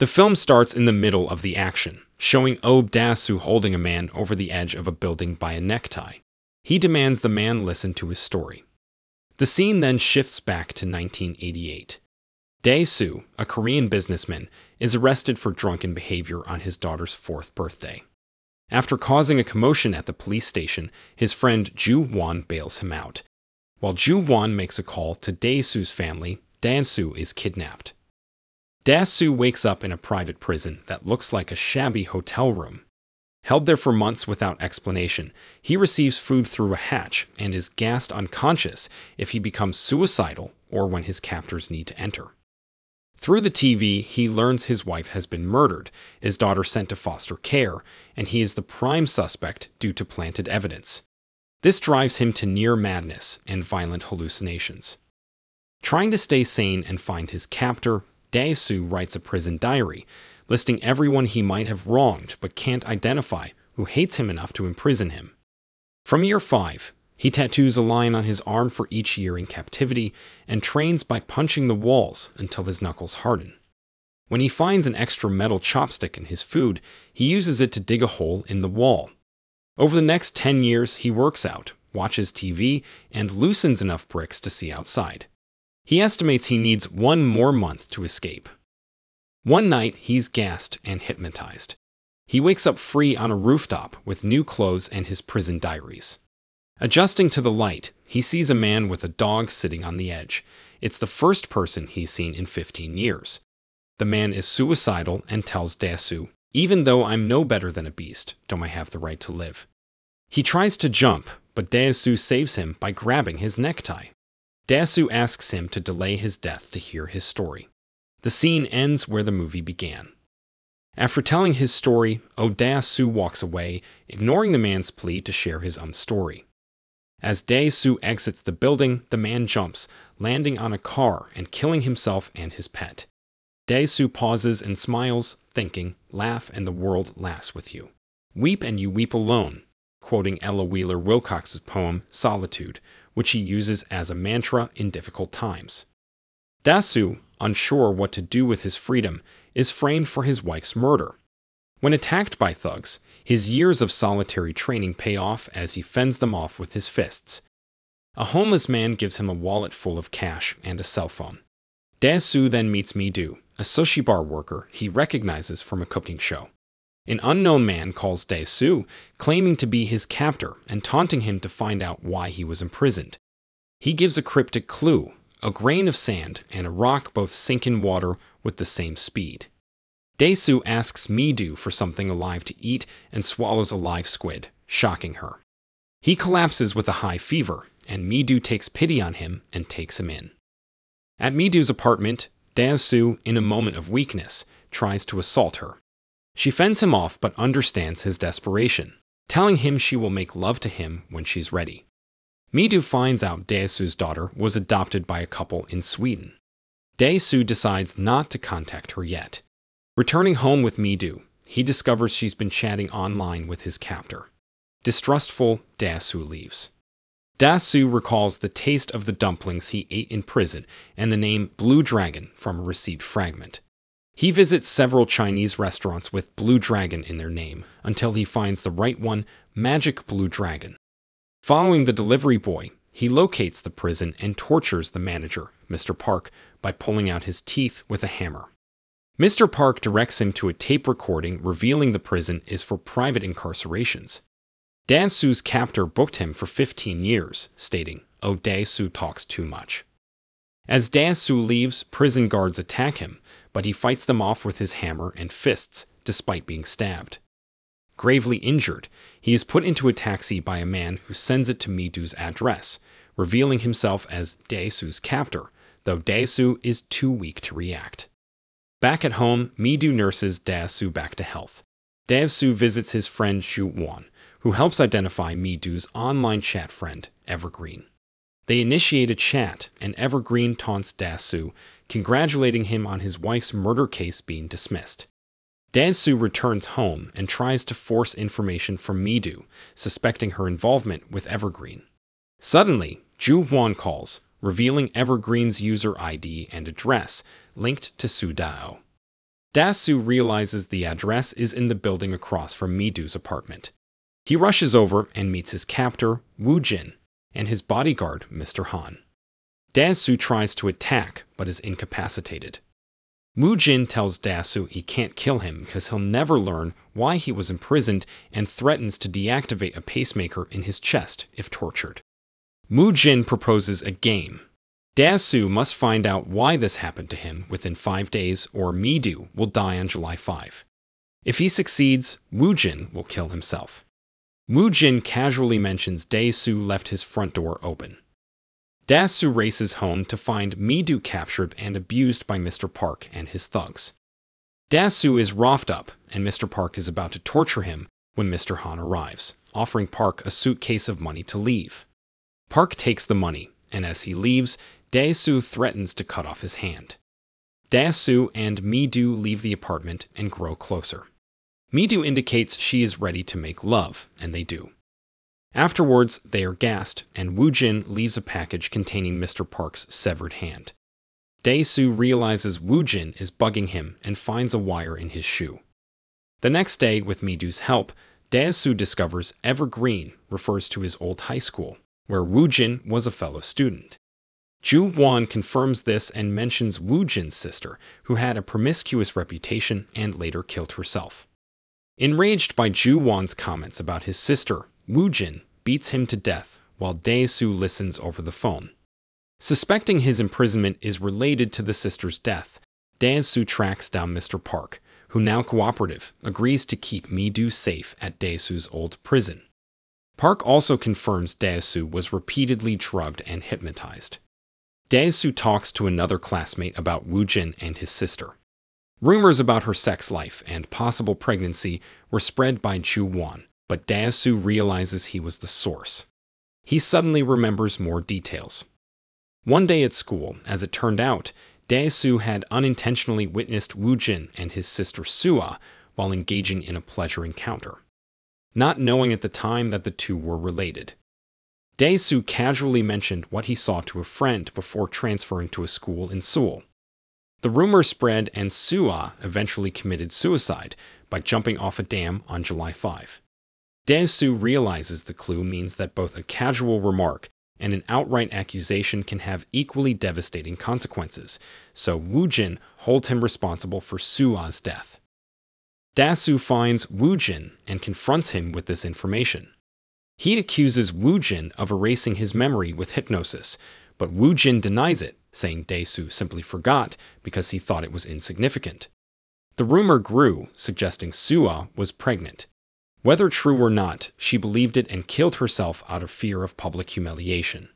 The film starts in the middle of the action, showing Dae-su holding a man over the edge of a building by a necktie. He demands the man listen to his story. The scene then shifts back to 1988. Dae-su, a Korean businessman, is arrested for drunken behavior on his daughter's 4th birthday. After causing a commotion at the police station, his friend Joo-hwan bails him out. While Joo-hwan makes a call to Dae-su's family, Dae-su is kidnapped. Dae-su wakes up in a private prison that looks like a shabby hotel room. Held there for months without explanation, he receives food through a hatch and is gassed unconscious if he becomes suicidal or when his captors need to enter. Through the TV, he learns his wife has been murdered, his daughter sent to foster care, and he is the prime suspect due to planted evidence. This drives him to near madness and violent hallucinations. Trying to stay sane and find his captor, Dae-su writes a prison diary, listing everyone he might have wronged but can't identify who hates him enough to imprison him. From year 5, he tattoos a lion on his arm for each year in captivity and trains by punching the walls until his knuckles harden. When he finds an extra metal chopstick in his food, he uses it to dig a hole in the wall. Over the next 10 years, he works out, watches TV, and loosens enough bricks to see outside. He estimates he needs 1 more month to escape. One night, he's gassed and hypnotized. He wakes up free on a rooftop with new clothes and his prison diaries. Adjusting to the light, he sees a man with a dog sitting on the edge. It's the first person he's seen in 15 years. The man is suicidal and tells Dae-su, "Even though I'm no better than a beast, don't I have the right to live?" He tries to jump, but Dae-su saves him by grabbing his necktie. Dae-su asks him to delay his death to hear his story. The scene ends where the movie began. After telling his story, Dae-su walks away, ignoring the man's plea to share his own story. As Dae-su exits the building, the man jumps, landing on a car and killing himself and his pet. Dae-su pauses and smiles, thinking, "Laugh and the world laughs with you. Weep and you weep alone," quoting Ella Wheeler Wilcox's poem Solitude, which he uses as a mantra in difficult times. Dae-su, unsure what to do with his freedom, is framed for his wife's murder. When attacked by thugs, his years of solitary training pay off as he fends them off with his fists. A homeless man gives him a wallet full of cash and a cell phone. Dae-su then meets Mi-do, a sushi bar worker he recognizes from a cooking show. An unknown man calls Dae-su, claiming to be his captor and taunting him to find out why he was imprisoned. He gives a cryptic clue: a grain of sand and a rock both sink in water with the same speed. Dae-su asks Mi-do for something alive to eat and swallows a live squid, shocking her. He collapses with a high fever, and Mi-do takes pity on him and takes him in. At Mi-do's apartment, Dae-su, in a moment of weakness, tries to assault her. She fends him off but understands his desperation, telling him she will make love to him when she's ready. Mi-do finds out Dae-su's daughter was adopted by a couple in Sweden. Dae-su decides not to contact her yet. Returning home with Mi-do, he discovers she's been chatting online with his captor. Distrustful, Dae-su leaves. Dae-su recalls the taste of the dumplings he ate in prison and the name Blue Dragon from a received fragment. He visits several Chinese restaurants with Blue Dragon in their name until he finds the right one, Magic Blue Dragon. Following the delivery boy, he locates the prison and tortures the manager, Mr. Park, by pulling out his teeth with a hammer. Mr. Park directs him to a tape recording revealing the prison is for private incarcerations. Dae-su's captor booked him for 15 years, stating, Dae-su talks too much. As Dae-su leaves, prison guards attack him, but he fights them off with his hammer and fists, despite being stabbed. Gravely injured, he is put into a taxi by a man who sends it to Mi-do's address, revealing himself as Dae-su's captor, though Dae-su is too weak to react. Back at home, Mi-do nurses Dae-su back to health. Dae-su visits his friend Joo-hwan, who helps identify Mi-do's online chat friend, Evergreen. They initiate a chat, and Evergreen taunts Dae-su, congratulating him on his wife's murder case being dismissed. Dae-su returns home and tries to force information from Mi-do, suspecting her involvement with Evergreen. Suddenly, Joo-hwan calls, revealing Evergreen's user ID and address linked to Soo-ah. Dae-su realizes the address is in the building across from Mi-doo's apartment. He rushes over and meets his captor, Woo-jin, and his bodyguard, Mr. Han. Dae-su tries to attack, but is incapacitated. Woo-jin tells Dae-su he can't kill him because he'll never learn why he was imprisoned and threatens to deactivate a pacemaker in his chest if tortured. Woo-jin proposes a game. Dae-su must find out why this happened to him within 5 days or Mi-doo will die on July 5. If he succeeds, Woo-jin will kill himself. Woo-jin casually mentions Dae-su left his front door open. Dae-su races home to find Mi-doo captured and abused by Mr. Park and his thugs. Dae-su is roughed up, and Mr. Park is about to torture him when Mr. Han arrives, offering Park a suitcase of money to leave. Park takes the money, and as he leaves, Dae-su threatens to cut off his hand. Dae-su and Mi-doo leave the apartment and grow closer. Mi-doo indicates she is ready to make love, and they do. Afterwards, they are gassed, and Woo-jin leaves a package containing Mr. Park's severed hand. Dae-su realizes Woo-jin is bugging him and finds a wire in his shoe. The next day, with Mi-doo's help, Dae-su discovers Evergreen refers to his old high school, where Woo-jin was a fellow student. Joo-hwan confirms this and mentions Woo-jin's sister, who had a promiscuous reputation and later killed herself. Enraged by Joo-hwan's comments about his sister, Woo-jin beats him to death while Dae-su listens over the phone. Suspecting his imprisonment is related to the sister's death, Dae-su tracks down Mr. Park, who, now cooperative, agrees to keep Mi-doo safe at Dae-su's old prison. Park also confirms Dae-su was repeatedly drugged and hypnotized. Dae-su talks to another classmate about Woo-jin and his sister. Rumors about her sex life and possible pregnancy were spread by Joo-hwan, but Dae-su realizes he was the source. He suddenly remembers more details. One day at school, as it turned out, Dae-su had unintentionally witnessed Woo-jin and his sister Soo-ah while engaging in a pleasure encounter, not knowing at the time that the two were related. Dae-su casually mentioned what he saw to a friend before transferring to a school in Seoul. The rumor spread and Soo-ah eventually committed suicide by jumping off a dam on July 5. Dae-su realizes the clue means that both a casual remark and an outright accusation can have equally devastating consequences, so Woo-jin holds him responsible for Soo-ah's death. Dae-su finds Woo-jin and confronts him with this information. He accuses Woo-jin of erasing his memory with hypnosis, but Woo-jin denies it, saying Dae-su simply forgot because he thought it was insignificant. The rumor grew, suggesting Soo-ah was pregnant. Whether true or not, she believed it and killed herself out of fear of public humiliation.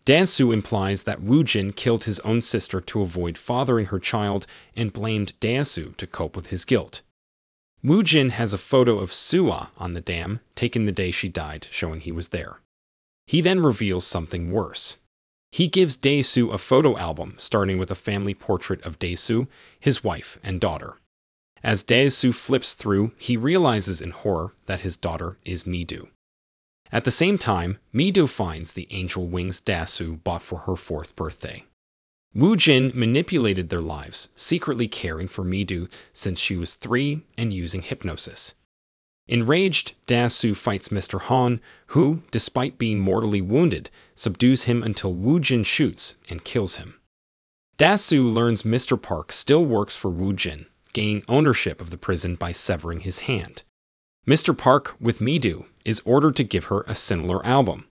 Dae-su implies that Woo-jin killed his own sister to avoid fathering her child and blamed Dae-su to cope with his guilt. Woo-jin has a photo of Soo-ah on the dam, taken the day she died, showing he was there. He then reveals something worse. He gives Dae-su a photo album starting with a family portrait of Dae-su, his wife, and daughter. As Dae-su flips through, he realizes in horror that his daughter is Mi-doo. At the same time, Mi-doo finds the angel wings Dae-su bought for her 4th birthday. Woo-jin manipulated their lives, secretly caring for Mi-doo since she was 3 and using hypnosis. Enraged, Dae-su fights Mr. Han, who, despite being mortally wounded, subdues him until Woo-jin shoots and kills him. Dae-su learns Mr. Park still works for Woo-jin, gaining ownership of the prison by severing his hand. Mr. Park, with Mi-doo, is ordered to give her a similar album.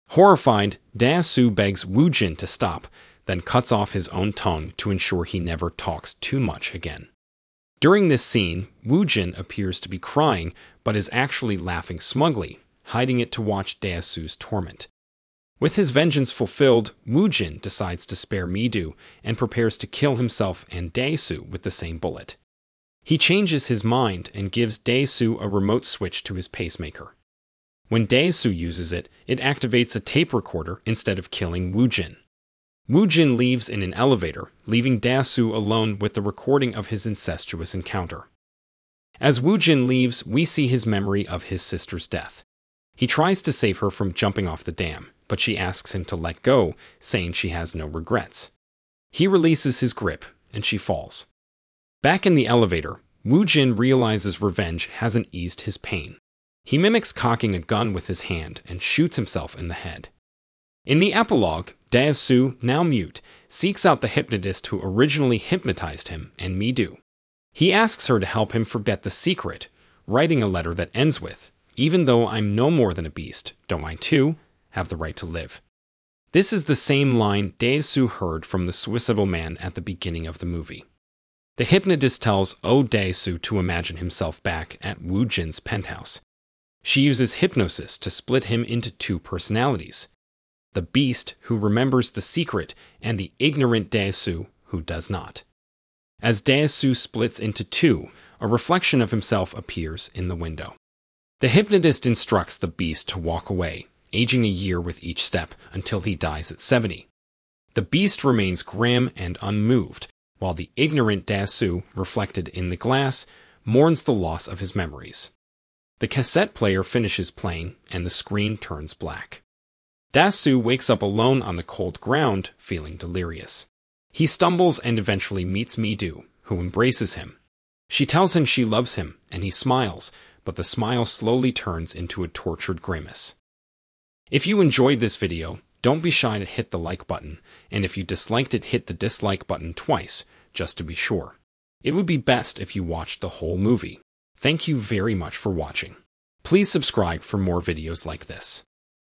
Horrified, Dae-su begs Woo-jin to stop, then cuts off his own tongue to ensure he never talks too much again. During this scene, Woo-jin appears to be crying, but is actually laughing smugly, hiding it to watch Dae-su's torment. With his vengeance fulfilled, Woo-jin decides to spare Mi-doo and prepares to kill himself and Dae-su with the same bullet. He changes his mind and gives Dae-su a remote switch to his pacemaker. When Dae-su uses it, it activates a tape recorder instead of killing Woo-jin. Woo-jin leaves in an elevator, leaving Dae-su alone with the recording of his incestuous encounter. As Woo-jin leaves, we see his memory of his sister's death. He tries to save her from jumping off the dam, but she asks him to let go, saying she has no regrets. He releases his grip, and she falls. Back in the elevator, Woo-jin realizes revenge hasn't eased his pain. He mimics cocking a gun with his hand and shoots himself in the head. In the epilogue, Dae-su, now mute, seeks out the hypnotist who originally hypnotized him and Mi-do. He asks her to help him forget the secret, writing a letter that ends with, "Even though I'm no more than a beast, don't I too have the right to live?" This is the same line Dae-su heard from the suicidal man at the beginning of the movie. The hypnotist tells Dae-su to imagine himself back at Woo-jin's penthouse. She uses hypnosis to split him into two personalities: the beast who remembers the secret and the ignorant Dae-su who does not. As Dae-su splits into two, a reflection of himself appears in the window. The hypnotist instructs the beast to walk away, aging a year with each step until he dies at 70. The beast remains grim and unmoved, while the ignorant Dae-su, reflected in the glass, mourns the loss of his memories. The cassette player finishes playing, and the screen turns black. Dae-su wakes up alone on the cold ground, feeling delirious. He stumbles and eventually meets Mi-do, who embraces him. She tells him she loves him, and he smiles, but the smile slowly turns into a tortured grimace. If you enjoyed this video, don't be shy to hit the like button, and if you disliked it, hit the dislike button twice, just to be sure. It would be best if you watched the whole movie. Thank you very much for watching. Please subscribe for more videos like this.